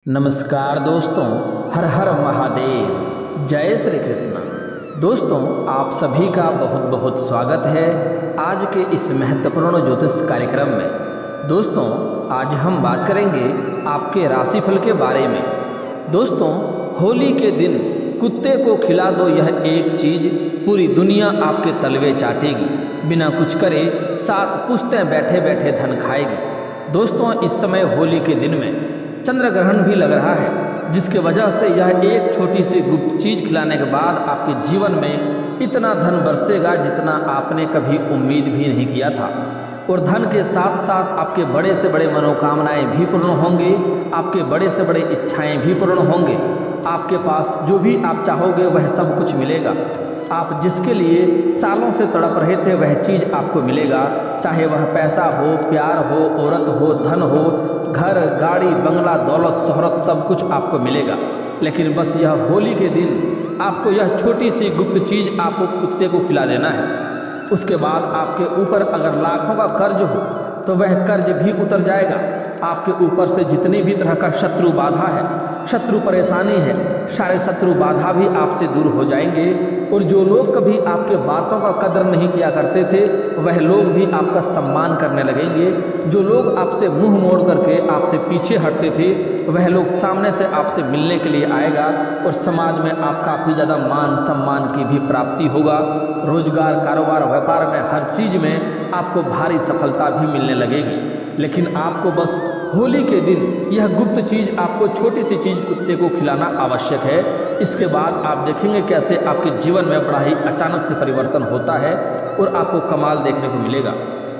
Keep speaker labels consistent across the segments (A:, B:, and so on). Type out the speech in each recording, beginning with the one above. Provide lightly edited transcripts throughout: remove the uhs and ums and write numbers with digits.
A: नमस्कार दोस्तों, हर हर महादेव, जय श्री कृष्ण। दोस्तों, आप सभी का बहुत बहुत स्वागत है आज के इस महत्वपूर्ण ज्योतिष कार्यक्रम में। दोस्तों, आज हम बात करेंगे आपके राशिफल के बारे में। दोस्तों, होली के दिन कुत्ते को खिला दो यह एक चीज़, पूरी दुनिया आपके तलवे चाटेगी, बिना कुछ करे 7 पुश्तें बैठे बैठे धन खाएगी। दोस्तों, इस समय होली के दिन में चंद्र ग्रहण भी लग रहा है, जिसके वजह से यह एक छोटी सी गुप्त चीज़ खिलाने के बाद आपके जीवन में इतना धन बरसेगा जितना आपने कभी उम्मीद भी नहीं किया था। और धन के साथ साथ आपके बड़े से बड़े मनोकामनाएं भी पूर्ण होंगे, आपके बड़े से बड़े इच्छाएं भी पूर्ण होंगे। आपके पास जो भी आप चाहोगे वह सब कुछ मिलेगा। आप जिसके लिए सालों से तड़प रहे थे वह चीज़ आपको मिलेगा, चाहे वह पैसा हो, प्यार हो, औरत हो, धन हो, घर, गाड़ी, बंगला, दौलत, शोहरत, सब कुछ आपको मिलेगा। लेकिन बस यह होली के दिन आपको यह छोटी सी गुप्त चीज़ आपको कुत्ते को खिला देना है। उसके बाद आपके ऊपर अगर लाखों का कर्ज हो तो वह कर्ज भी उतर जाएगा। आपके ऊपर से जितनी भी तरह का शत्रु बाधा है, शत्रु परेशानी है, सारे शत्रु बाधा भी आपसे दूर हो जाएंगे। और जो लोग कभी आपके बातों का कदर नहीं किया करते थे वह लोग भी आपका सम्मान करने लगेंगे। जो लोग आपसे मुंह मोड़ करके आपसे पीछे हटते थे वह लोग सामने से आपसे मिलने के लिए आएगा और समाज में आप काफ़ी ज़्यादा मान सम्मान की भी प्राप्ति होगा। रोजगार, कारोबार, व्यापार में, हर चीज़ में आपको भारी सफलता भी मिलने लगेगी। लेकिन आपको बस होली के दिन यह गुप्त चीज़, आपको छोटी सी चीज़ कुत्ते को खिलाना आवश्यक है। इसके बाद आप देखेंगे कैसे आपके जीवन में बड़ा ही अचानक से परिवर्तन होता है और आपको कमाल देखने को मिलेगा।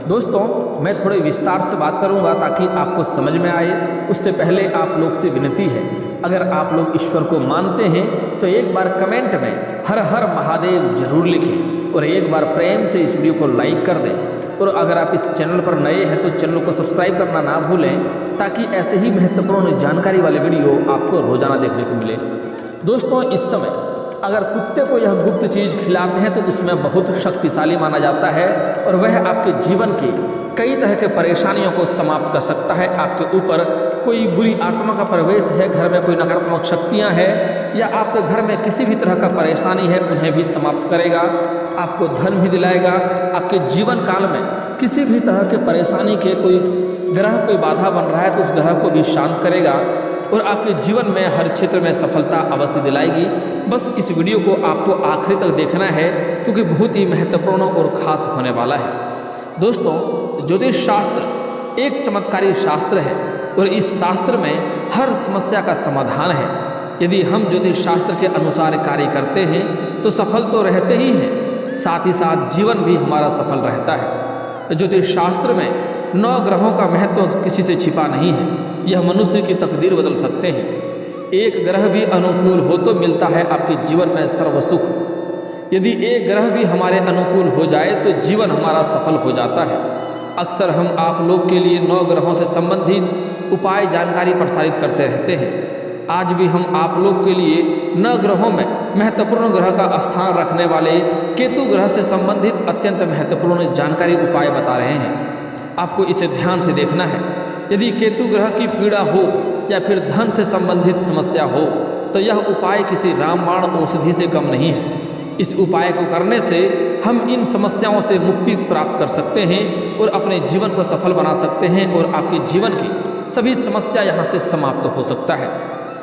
A: दोस्तों, मैं थोड़े विस्तार से बात करूंगा ताकि आपको समझ में आए। उससे पहले आप लोग से विनती है, अगर आप लोग ईश्वर को मानते हैं तो एक बार कमेंट में हर हर महादेव जरूर लिखें और एक बार प्रेम से इस वीडियो को लाइक कर दें। और अगर आप इस चैनल पर नए हैं तो चैनल को सब्सक्राइब करना ना भूलें, ताकि ऐसे ही महत्वपूर्ण जानकारी वाले वीडियो आपको रोजाना देखने को मिले। दोस्तों, इस समय अगर कुत्ते को यह गुप्त चीज़ खिलाते हैं तो उसमें बहुत शक्तिशाली माना जाता है और वह आपके जीवन की कई तरह के परेशानियों को समाप्त कर सकता है। आपके ऊपर कोई बुरी आत्मा का प्रवेश है, घर में कोई नकारात्मक शक्तियां हैं, या आपके घर में किसी भी तरह का परेशानी है, उन्हें भी समाप्त करेगा। आपको धन भी दिलाएगा। आपके जीवन काल में किसी भी तरह के परेशानी के कोई ग्रह कोई बाधा बन रहा है तो उस ग्रह को भी शांत करेगा और आपके जीवन में हर क्षेत्र में सफलता अवश्य दिलाएगी। बस इस वीडियो को आपको आखिरी तक देखना है क्योंकि बहुत ही महत्वपूर्ण और खास होने वाला है। दोस्तों, ज्योतिष शास्त्र एक चमत्कारी शास्त्र है और इस शास्त्र में हर समस्या का समाधान है। यदि हम ज्योतिष शास्त्र के अनुसार कार्य करते हैं तो सफल तो रहते ही हैं, साथ ही साथ जीवन भी हमारा सफल रहता है। ज्योतिष शास्त्र में 9 ग्रहों का महत्व किसी से छिपा नहीं है। यह मनुष्य की तकदीर बदल सकते हैं। एक ग्रह भी अनुकूल हो तो मिलता है आपके जीवन में सर्व सुख। यदि एक ग्रह भी हमारे अनुकूल हो जाए तो जीवन हमारा सफल हो जाता है। अक्सर हम आप लोग के लिए 9 ग्रहों से संबंधित उपाय जानकारी प्रसारित करते रहते हैं। आज भी हम आप लोग के लिए 9 ग्रहों में महत्वपूर्ण ग्रह का स्थान रखने वाले केतु ग्रह से संबंधित अत्यंत महत्वपूर्ण जानकारी उपाय बता रहे हैं। आपको इसे ध्यान से देखना है। यदि केतु ग्रह की पीड़ा हो या फिर धन से संबंधित समस्या हो तो यह उपाय किसी रामबाण औषधि से कम नहीं है। इस उपाय को करने से हम इन समस्याओं से मुक्ति प्राप्त कर सकते हैं और अपने जीवन को सफल बना सकते हैं और आपके जीवन की सभी समस्या यहाँ से समाप्त हो सकता है।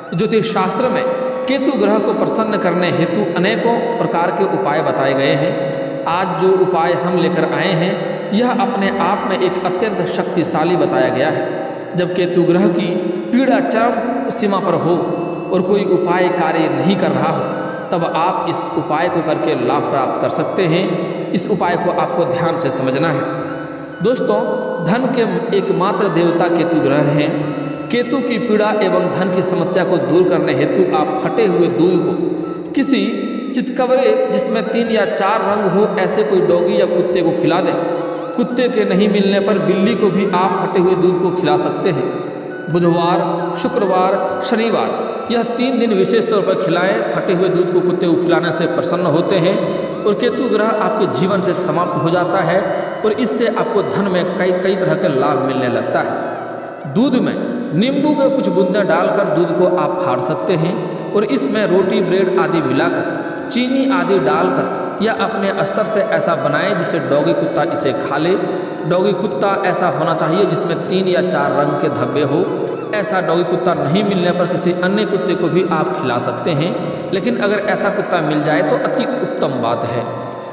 A: ज्योतिष शास्त्र में केतु ग्रह को प्रसन्न करने हेतु अनेकों प्रकार के उपाय बताए गए हैं। आज जो उपाय हम लेकर आए हैं यह अपने आप में एक अत्यंत शक्तिशाली बताया गया है। जब केतु ग्रह की पीड़ा चरम सीमा पर हो और कोई उपाय कार्य नहीं कर रहा हो तब आप इस उपाय को करके लाभ प्राप्त कर सकते हैं। इस उपाय को आपको ध्यान से समझना है। दोस्तों, धन के एकमात्र देवता केतु ग्रह हैं। केतु की पीड़ा एवं धन की समस्या को दूर करने हेतु आप फटे हुए दूध को किसी चितकबरे जिसमें 3 या 4 रंग हो ऐसे कोई डॉगी या कुत्ते को खिला दें। कुत्ते के नहीं मिलने पर बिल्ली को भी आप फटे हुए दूध को खिला सकते हैं। बुधवार, शुक्रवार, शनिवार यह 3 दिन विशेष तौर पर खिलाएं। फटे हुए दूध को कुत्ते को खिलाने से प्रसन्न होते हैं और केतु ग्रह आपके जीवन से समाप्त हो जाता है और इससे आपको धन में कई तरह के लाभ मिलने लगता है। दूध में नींबू के कुछ बूंदें डालकर दूध को आप फाड़ सकते हैं और इसमें रोटी ब्रेड आदि मिलाकर चीनी आदि डालकर या अपने स्तर से ऐसा बनाएं जिसे डॉगी कुत्ता इसे खा ले। डॉगी कुत्ता ऐसा होना चाहिए जिसमें 3 या 4 रंग के धब्बे हो। ऐसा डॉगी कुत्ता नहीं मिलने पर किसी अन्य कुत्ते को भी आप खिला सकते हैं, लेकिन अगर ऐसा कुत्ता मिल जाए तो अति उत्तम बात है।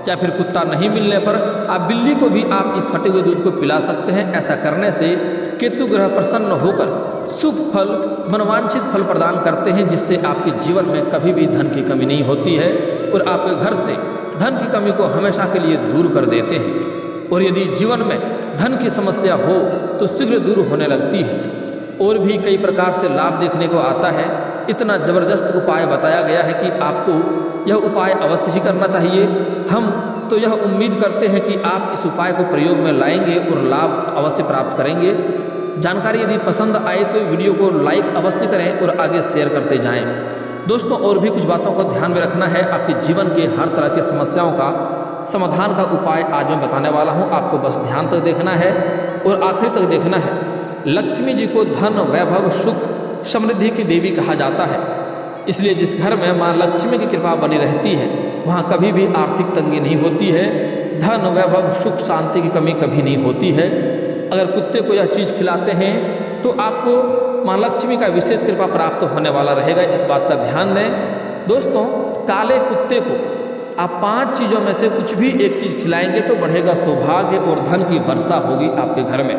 A: या फिर कुत्ता नहीं मिलने पर आप बिल्ली को भी आप इस फटे हुए दूध को पिला सकते हैं। ऐसा करने से केतु ग्रह प्रसन्न होकर शुभ फल, मनोवांछित फल प्रदान करते हैं, जिससे आपके जीवन में कभी भी धन की कमी नहीं होती है और आपके घर से धन की कमी को हमेशा के लिए दूर कर देते हैं। और यदि जीवन में धन की समस्या हो तो शीघ्र दूर होने लगती है। और भी कई प्रकार से लाभ देखने को आता है। इतना ज़बरदस्त उपाय बताया गया है कि आपको यह उपाय अवश्य ही करना चाहिए। हम तो यह उम्मीद करते हैं कि आप इस उपाय को प्रयोग में लाएंगे और लाभ अवश्य प्राप्त करेंगे। जानकारी यदि पसंद आए तो वीडियो को लाइक अवश्य करें और आगे शेयर करते जाएं। दोस्तों, और भी कुछ बातों को ध्यान में रखना है। आपके जीवन के हर तरह की समस्याओं का समाधान का उपाय आज मैं बताने वाला हूं। आपको बस ध्यान तक देखना है और आखिर तक देखना है। लक्ष्मी जी को धन, वैभव, सुख, समृद्धि की देवी कहा जाता है। इसलिए जिस घर में माँ लक्ष्मी की कृपा बनी रहती है वहाँ कभी भी आर्थिक तंगी नहीं होती है। धन, वैभव, सुख, शांति की कमी कभी नहीं होती है। अगर कुत्ते को यह चीज़ खिलाते हैं तो आपको माँ लक्ष्मी का विशेष कृपा प्राप्त होने वाला रहेगा। इस बात का ध्यान दें। दोस्तों, काले कुत्ते को आप 5 चीज़ों में से कुछ भी एक चीज़ खिलाएंगे तो बढ़ेगा सौभाग्य और धन की वर्षा होगी आपके घर में।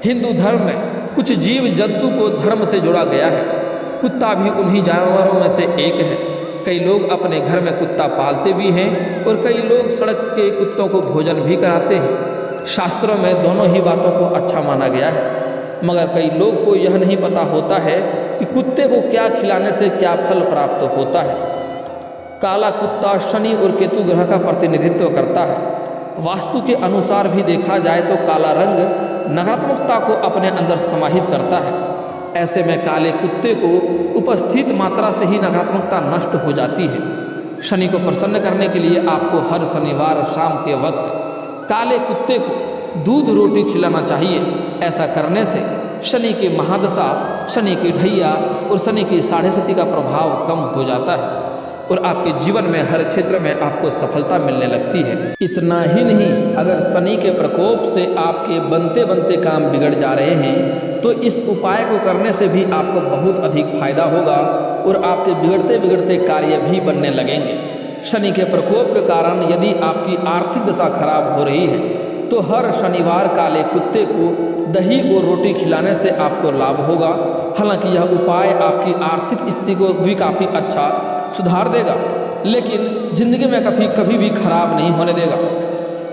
A: हिंदू धर्म में कुछ जीव जंतु को धर्म से जोड़ा गया है। कुत्ता भी उन्हीं जानवरों में से एक है। कई लोग अपने घर में कुत्ता पालते भी हैं और कई लोग सड़क के कुत्तों को भोजन भी कराते हैं। शास्त्रों में दोनों ही बातों को अच्छा माना गया है, मगर कई लोग को यह नहीं पता होता है कि कुत्ते को क्या खिलाने से क्या फल प्राप्त होता है। काला कुत्ता शनि और केतु ग्रह का प्रतिनिधित्व करता है। वास्तु के अनुसार भी देखा जाए तो काला रंग नकारात्मकता को अपने अंदर समाहित करता है। ऐसे में काले कुत्ते को उपस्थित मात्रा से ही नकारात्मकता नष्ट हो जाती है। शनि को प्रसन्न करने के लिए आपको हर शनिवार शाम के वक्त काले कुत्ते को दूध रोटी खिलाना चाहिए। ऐसा करने से शनि की महादशा, शनि की ढैया और शनि की 7.5 का प्रभाव कम हो जाता है और आपके जीवन में हर क्षेत्र में आपको सफलता मिलने लगती है। इतना ही नहीं, अगर शनि के प्रकोप से आपके बनते बनते काम बिगड़ जा रहे हैं तो इस उपाय को करने से भी आपको बहुत अधिक फायदा होगा और आपके बिगड़ते बिगड़ते कार्य भी बनने लगेंगे। शनि के प्रकोप के कारण यदि आपकी आर्थिक दशा खराब हो रही है तो हर शनिवार काले कुत्ते को दही और रोटी खिलाने से आपको लाभ होगा। हालांकि यह उपाय आपकी आर्थिक स्थिति को भी काफ़ी अच्छा सुधार देगा, लेकिन जिंदगी में कभी भी खराब नहीं होने देगा।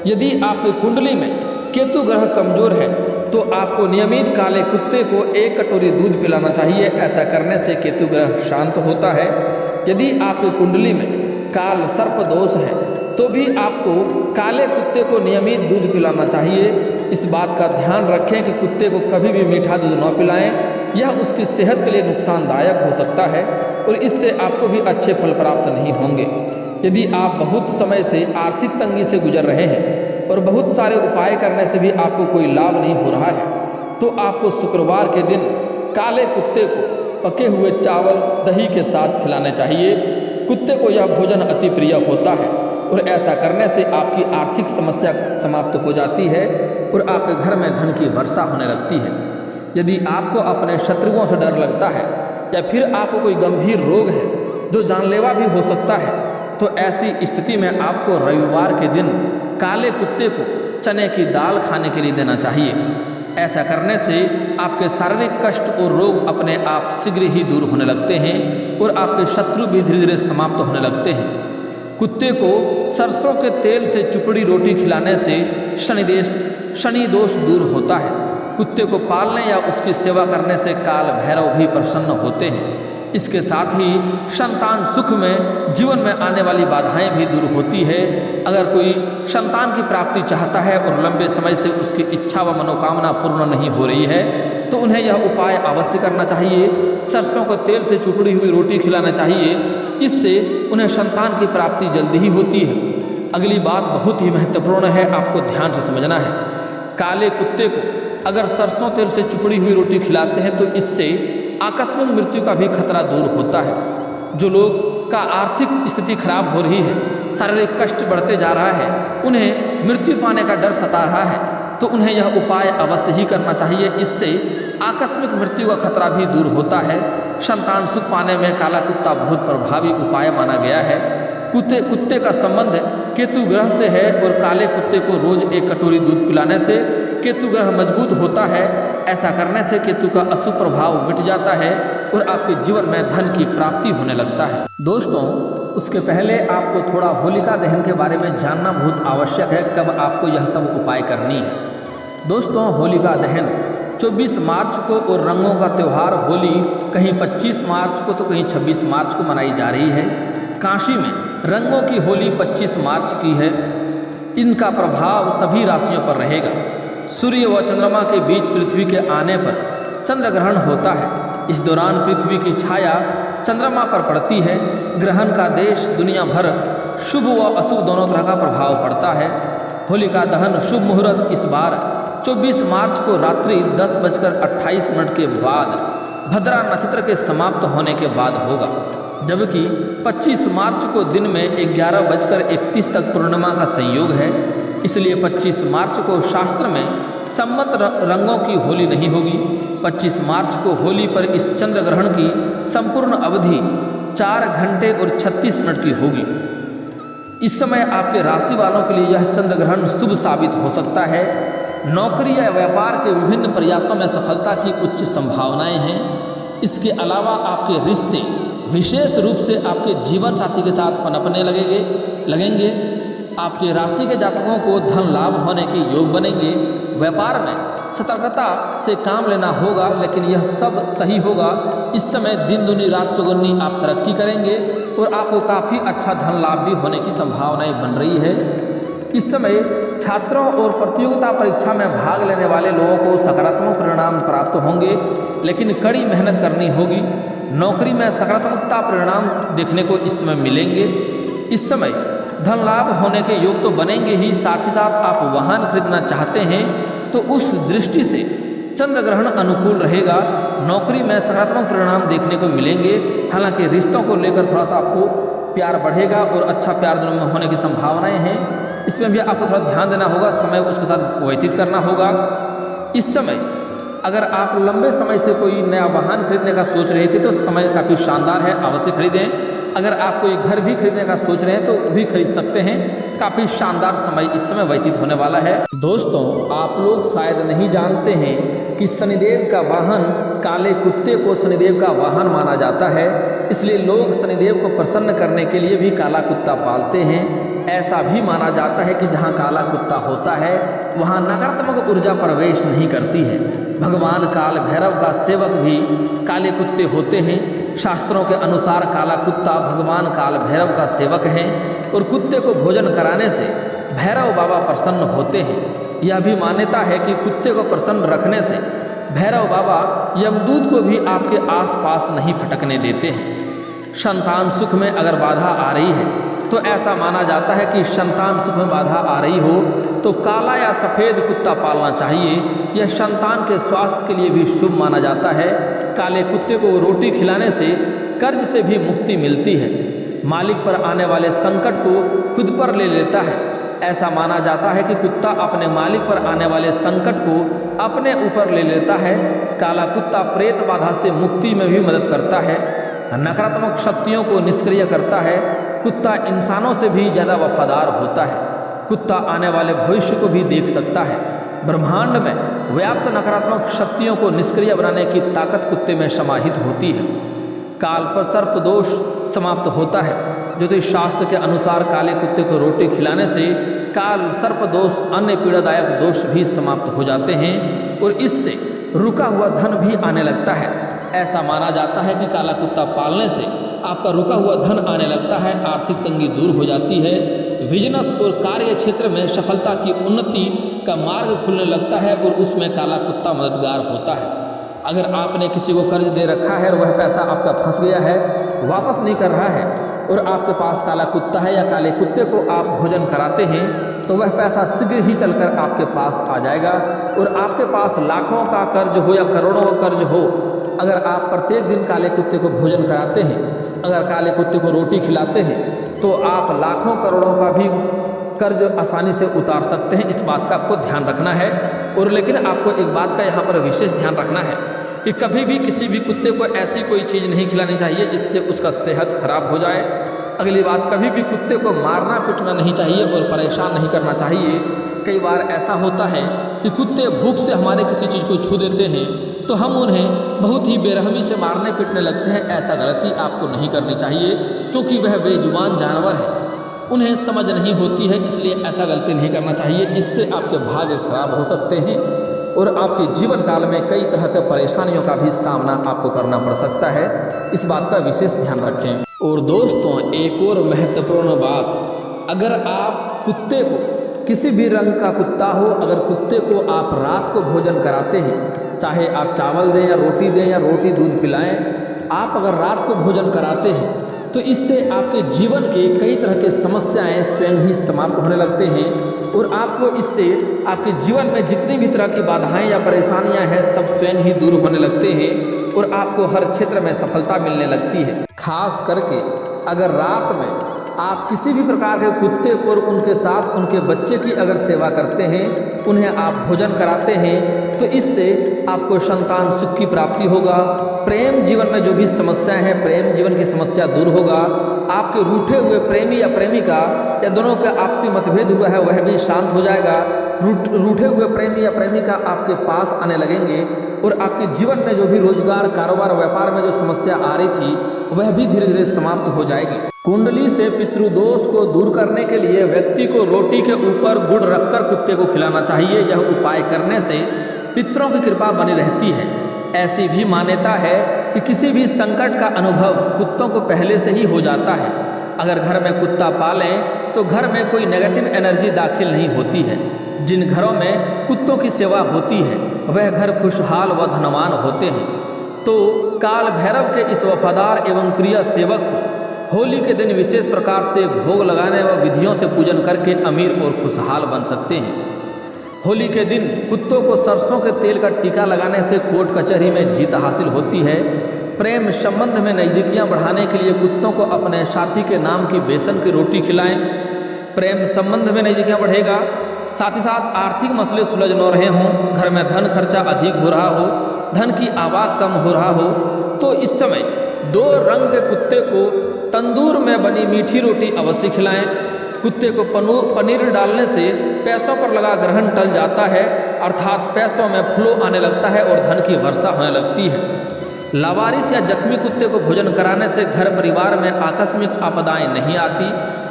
A: यदि आपकी कुंडली में केतु ग्रह कमजोर है तो आपको नियमित काले कुत्ते को 1 कटोरी दूध पिलाना चाहिए। ऐसा करने से केतु ग्रह शांत होता है। यदि आपकी कुंडली में काल सर्प दोष है तो भी आपको काले कुत्ते को नियमित दूध पिलाना चाहिए। इस बात का ध्यान रखें कि कुत्ते को कभी भी मीठा दूध न पिलाएं, यह उसकी सेहत के लिए नुकसानदायक हो सकता है और इससे आपको भी अच्छे फल प्राप्त नहीं होंगे। यदि आप बहुत समय से आर्थिक तंगी से गुजर रहे हैं और बहुत सारे उपाय करने से भी आपको कोई लाभ नहीं हो रहा है तो आपको शुक्रवार के दिन काले कुत्ते को पके हुए चावल दही के साथ खिलाने चाहिए। कुत्ते को यह भोजन अति प्रिय होता है और ऐसा करने से आपकी आर्थिक समस्या समाप्त हो जाती है और आपके घर में धन की वर्षा होने लगती है। यदि आपको अपने शत्रुओं से डर लगता है या फिर आपको कोई गंभीर रोग है जो जानलेवा भी हो सकता है तो ऐसी स्थिति में आपको रविवार के दिन काले कुत्ते को चने की दाल खाने के लिए देना चाहिए। ऐसा करने से आपके शारीरिक कष्ट और रोग अपने आप शीघ्र ही दूर होने लगते हैं और आपके शत्रु भी धीरे धीरे समाप्त होने लगते हैं। कुत्ते को सरसों के तेल से चुपड़ी रोटी खिलाने से शनि दोष दूर होता है। कुत्ते को पालने या उसकी सेवा करने से काल भैरव भी प्रसन्न होते हैं। इसके साथ ही संतान सुख में जीवन में आने वाली बाधाएं भी दूर होती है। अगर कोई संतान की प्राप्ति चाहता है और लंबे समय से उसकी इच्छा व मनोकामना पूर्ण नहीं हो रही है तो उन्हें यह उपाय अवश्य करना चाहिए। सरसों को तेल से चुपड़ी हुई रोटी खिलाना चाहिए। इससे उन्हें संतान की प्राप्ति जल्दी ही होती है। अगली बात बहुत ही महत्वपूर्ण है, आपको ध्यान से समझना है। काले कुत्ते को अगर सरसों तेल से चुपड़ी हुई रोटी खिलाते हैं तो इससे आकस्मिक मृत्यु का भी खतरा दूर होता है। जो लोग का आर्थिक स्थिति खराब हो रही है, शारीरिक कष्ट बढ़ते जा रहा है, उन्हें मृत्यु पाने का डर सता रहा है, तो उन्हें यह उपाय अवश्य ही करना चाहिए। इससे आकस्मिक मृत्यु का खतरा भी दूर होता है। संतान सुख पाने में काला कुत्ता बहुत प्रभावी उपाय माना गया है। कुत्ते का संबंध केतु ग्रह से है और काले कुत्ते को रोज एक कटोरी दूध पिलाने से केतु ग्रह मजबूत होता है। ऐसा करने से केतु का अशुभ प्रभाव मिट जाता है और आपके जीवन में धन की प्राप्ति होने लगता है। दोस्तों, उसके पहले आपको थोड़ा होलिका दहन के बारे में जानना बहुत आवश्यक है, कब आपको यह सब उपाय करनी है। दोस्तों, होलिका दहन 24 मार्च को और रंगों का त्यौहार होली कहीं 25 मार्च को तो कहीं 26 मार्च को मनाई जा रही है। काशी में रंगों की होली 25 मार्च की है। इनका प्रभाव सभी राशियों पर रहेगा। सूर्य व चंद्रमा के बीच पृथ्वी के आने पर चंद्र ग्रहण होता है। इस दौरान पृथ्वी की छाया चंद्रमा पर पड़ती है। ग्रहण का देश दुनिया भर शुभ व अशुभ दोनों तरह का प्रभाव पड़ता है। होलिका दहन शुभ मुहूर्त इस बार 24 मार्च को रात्रि 10:28 के बाद भद्रा नक्षत्र के समाप्त होने के बाद होगा, जबकि 25 मार्च को दिन में 11:31 तक पूर्णिमा का संयोग है। इसलिए 25 मार्च को शास्त्र में सम्मत रंगों की होली नहीं होगी। 25 मार्च को होली पर इस चंद्र ग्रहण की संपूर्ण अवधि 4 घंटे और 36 मिनट की होगी। इस समय आपके राशि वालों के लिए यह चंद्र ग्रहण शुभ साबित हो सकता है। नौकरी या व्यापार के विभिन्न प्रयासों में सफलता की उच्च संभावनाएं हैं। इसके अलावा आपके रिश्ते विशेष रूप से आपके जीवन साथी के साथ पनपने लगेंगे। आपके राशि के जातकों को धन लाभ होने के योग बनेंगे। व्यापार में सतर्कता से काम लेना होगा, लेकिन यह सब सही होगा। इस समय दिन दुनी रात चौगुनी आप तरक्की करेंगे और आपको काफ़ी अच्छा धन लाभ भी होने की संभावनाएं बन रही है। इस समय छात्रों और प्रतियोगिता परीक्षा में भाग लेने वाले लोगों को सकारात्मक परिणाम प्राप्त होंगे, लेकिन कड़ी मेहनत करनी होगी। नौकरी में सकारात्मकता परिणाम देखने को इस समय मिलेंगे। इस समय धन लाभ होने के योग तो बनेंगे ही, साथ ही साथ आप वाहन खरीदना चाहते हैं तो उस दृष्टि से चंद्र ग्रहण अनुकूल रहेगा। नौकरी में सकारात्मक परिणाम देखने को मिलेंगे। हालांकि रिश्तों को लेकर थोड़ा सा आपको प्यार बढ़ेगा और अच्छा प्यार दोनों में होने की संभावनाएं हैं। इसमें भी आपको थोड़ा ध्यान देना होगा, समय उसके साथ व्यतीत करना होगा। इस समय अगर आप लंबे समय से कोई नया वाहन खरीदने का सोच रहे थे तो समय काफ़ी शानदार है, अवश्य खरीदें। अगर आप कोई घर भी खरीदने का सोच रहे हैं तो भी खरीद सकते हैं। काफ़ी शानदार समय इस समय व्यतीत होने वाला है। दोस्तों, आप लोग शायद नहीं जानते हैं कि शनिदेव का वाहन काले कुत्ते को शनिदेव का वाहन माना जाता है। इसलिए लोग शनिदेव को प्रसन्न करने के लिए भी काला कुत्ता पालते हैं। ऐसा भी माना जाता है कि जहाँ काला कुत्ता होता है वहाँ नकारात्मक ऊर्जा प्रवेश नहीं करती है। भगवान काल भैरव का सेवक भी काले कुत्ते होते हैं। शास्त्रों के अनुसार काला कुत्ता भगवान काल भैरव का सेवक है और कुत्ते को भोजन कराने से भैरव बाबा प्रसन्न होते हैं। यह भी मान्यता है कि कुत्ते को प्रसन्न रखने से भैरव बाबा यमदूत को भी आपके आसपास नहीं फटकने देते हैं। संतान सुख में अगर बाधा आ रही है तो ऐसा माना जाता है कि संतान सुख में बाधा आ रही हो तो काला या सफ़ेद कुत्ता पालना चाहिए। यह संतान के स्वास्थ्य के लिए भी शुभ माना जाता है। काले कुत्ते को रोटी खिलाने से कर्ज से भी मुक्ति मिलती है। मालिक पर आने वाले संकट को खुद पर ले लेता है। ऐसा माना जाता है कि कुत्ता अपने मालिक पर आने वाले संकट को अपने ऊपर ले लेता है। काला कुत्ता प्रेत बाधा से मुक्ति में भी मदद करता है, नकारात्मक शक्तियों को निष्क्रिय करता है। कुत्ता इंसानों से भी ज़्यादा वफादार होता है। कुत्ता आने वाले भविष्य को भी देख सकता है। ब्रह्मांड में व्याप्त नकारात्मक शक्तियों को निष्क्रिय बनाने की ताकत कुत्ते में समाहित होती है। काल पर सर्प दोष समाप्त होता है। ज्योतिष शास्त्र के अनुसार काले कुत्ते को रोटी खिलाने से काल सर्प दोष अन्य पीड़ादायक दोष भी समाप्त हो जाते हैं और इससे रुका हुआ धन भी आने लगता है। ऐसा माना जाता है कि काला कुत्ता पालने से आपका रुका हुआ धन आने लगता है, आर्थिक तंगी दूर हो जाती है, बिजनेस और कार्य क्षेत्र में सफलता की उन्नति का मार्ग खुलने लगता है और उसमें काला कुत्ता मददगार होता है। अगर आपने किसी को कर्ज दे रखा है और वह पैसा आपका फंस गया है, वापस नहीं कर रहा है और आपके पास काला कुत्ता है या काले कुत्ते को आप भोजन कराते हैं तो वह पैसा शीघ्र ही चलकर आपके पास आ जाएगा। और आपके पास लाखों का कर्ज हो या करोड़ों का कर्ज हो, अगर आप प्रत्येक दिन काले कुत्ते को भोजन कराते हैं, अगर काले कुत्ते को रोटी खिलाते हैं, तो आप लाखों करोड़ों का भी कर्ज आसानी से उतार सकते हैं। इस बात का आपको ध्यान रखना है। और लेकिन आपको एक बात का यहाँ पर विशेष ध्यान रखना है कि कभी भी किसी भी कुत्ते को ऐसी कोई चीज़ नहीं खिलानी चाहिए जिससे उसका सेहत खराब हो जाए। अगली बात, कभी भी कुत्ते को मारना पीटना नहीं चाहिए और परेशान नहीं करना चाहिए। कई बार ऐसा होता है कि कुत्ते भूख से हमारे किसी चीज़ को छू देते हैं तो हम उन्हें बहुत ही बेरहमी से मारने पीटने लगते हैं। ऐसा गलती आपको नहीं करनी चाहिए, क्योंकि वह बेजुबान जानवर है, उन्हें समझ नहीं होती है, इसलिए ऐसा गलती नहीं करना चाहिए। इससे आपके भाग्य खराब हो सकते हैं और आपके जीवन काल में कई तरह के परेशानियों का भी सामना आपको करना पड़ सकता है। इस बात का विशेष ध्यान रखें। और दोस्तों, एक और महत्वपूर्ण बात, अगर आप कुत्ते को, किसी भी रंग का कुत्ता हो, अगर कुत्ते को आप रात को भोजन कराते हैं, चाहे आप चावल दें या रोटी दें या रोटी दूध पिलाएं, आप अगर रात को भोजन कराते हैं तो इससे आपके जीवन के कई तरह के समस्याएं स्वयं ही समाप्त होने लगते हैं और आपको इससे आपके जीवन में जितनी भी तरह की बाधाएं या परेशानियां हैं सब स्वयं ही दूर होने लगते हैं और आपको हर क्षेत्र में सफलता मिलने लगती है। खास करके अगर रात में आप किसी भी प्रकार के कुत्ते को और उनके साथ उनके बच्चे की अगर सेवा करते हैं, उन्हें आप भोजन कराते हैं, तो इससे आपको संतान सुख की प्राप्ति होगा। प्रेम जीवन में जो भी समस्याएं हैं, प्रेम जीवन की समस्या दूर होगा। आपके रूठे हुए प्रेमी या प्रेमिका या दोनों का आपसी मतभेद हुआ है वह भी शांत हो जाएगा। रूठे हुए प्रेमी या प्रेमिका आपके पास आने लगेंगे और आपके जीवन में जो भी रोजगार, कारोबार, व्यापार में जो समस्या आ रही थी वह भी धीरे धीरे समाप्त हो जाएगी। कुंडली से पितृदोष को दूर करने के लिए व्यक्ति को रोटी के ऊपर गुड़ रखकर कुत्ते को खिलाना चाहिए। यह उपाय करने से पितरों की कृपा बनी रहती है। ऐसी भी मान्यता है कि किसी भी संकट का अनुभव कुत्तों को पहले से ही हो जाता है। अगर घर में कुत्ता पालें तो घर में कोई नेगेटिव एनर्जी दाखिल नहीं होती है। जिन घरों में कुत्तों की सेवा होती है वह घर खुशहाल व धनवान होते हैं। तो काल भैरव के इस वफादार एवं प्रिय सेवक को होली के दिन विशेष प्रकार से भोग लगाने व विधियों से पूजन करके अमीर और खुशहाल बन सकते हैं। होली के दिन कुत्तों को सरसों के तेल का टीका लगाने से कोर्ट कचहरी में जीत हासिल होती है। प्रेम संबंध में नज़दीकियां बढ़ाने के लिए कुत्तों को अपने साथी के नाम की बेसन की रोटी खिलाएं। प्रेम संबंध में नज़दीकियां बढ़ेगा। साथ ही साथ आर्थिक मसले सुलझ न रहे हों, घर में धन खर्चा अधिक हो रहा हो, धन की आवक कम हो रहा हो, तो इस समय 2 रंग के कुत्ते को तंदूर में बनी मीठी रोटी अवश्य खिलाएं। कुत्ते को पनीर डालने से पैसों पर लगा ग्रहण टल जाता है, अर्थात पैसों में फ्लो आने लगता है और धन की वर्षा होने लगती है। लावारिस या जख्मी कुत्ते को भोजन कराने से घर परिवार में आकस्मिक आपदाएं नहीं आती,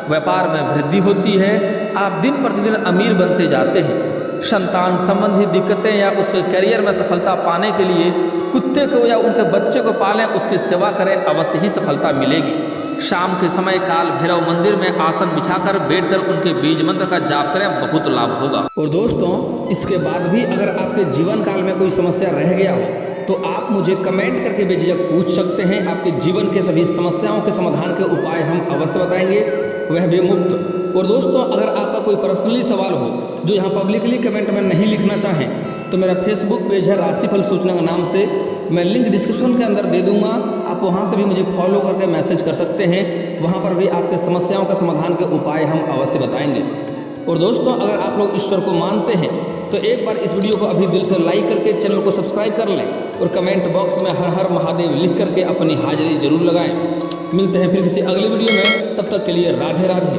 A: व्यापार में वृद्धि होती है, आप दिन प्रतिदिन अमीर बनते जाते हैं। संतान संबंधी दिक्कतें या उसके करियर में सफलता पाने के लिए कुत्ते को या उनके बच्चे को पालें, उसकी सेवा करें, अवश्य ही सफलता मिलेगी। शाम के समय काल भैरव मंदिर में आसन बिछाकर बैठकर उनके बीज मंत्र का जाप करें, बहुत लाभ होगा। और दोस्तों, इसके बाद भी अगर आपके जीवन काल में कोई समस्या रह गया हो तो आप मुझे कमेंट करके बेझिझक पूछ सकते हैं। आपके जीवन के सभी समस्याओं के समाधान के उपाय हम अवश्य बताएंगे, वह भी मुफ्त। और दोस्तों, अगर आपका कोई पर्सनली सवाल हो जो यहाँ पब्लिकली कमेंट में नहीं लिखना चाहें तो मेरा फेसबुक पेज है राशिफल सूचना के नाम से, मैं लिंक डिस्क्रिप्शन के अंदर दे दूंगा, आप वहां से भी मुझे फॉलो करके मैसेज कर सकते हैं। वहां पर भी आपके समस्याओं का समाधान के उपाय हम अवश्य बताएंगे। और दोस्तों, अगर आप लोग ईश्वर को मानते हैं तो एक बार इस वीडियो को अभी दिल से लाइक करके चैनल को सब्सक्राइब कर लें और कमेंट बॉक्स में हर हर महादेव लिख करके अपनी हाजिरी जरूर लगाएं। मिलते हैं फिर किसी अगली वीडियो में, तब तक के लिए राधे राधे।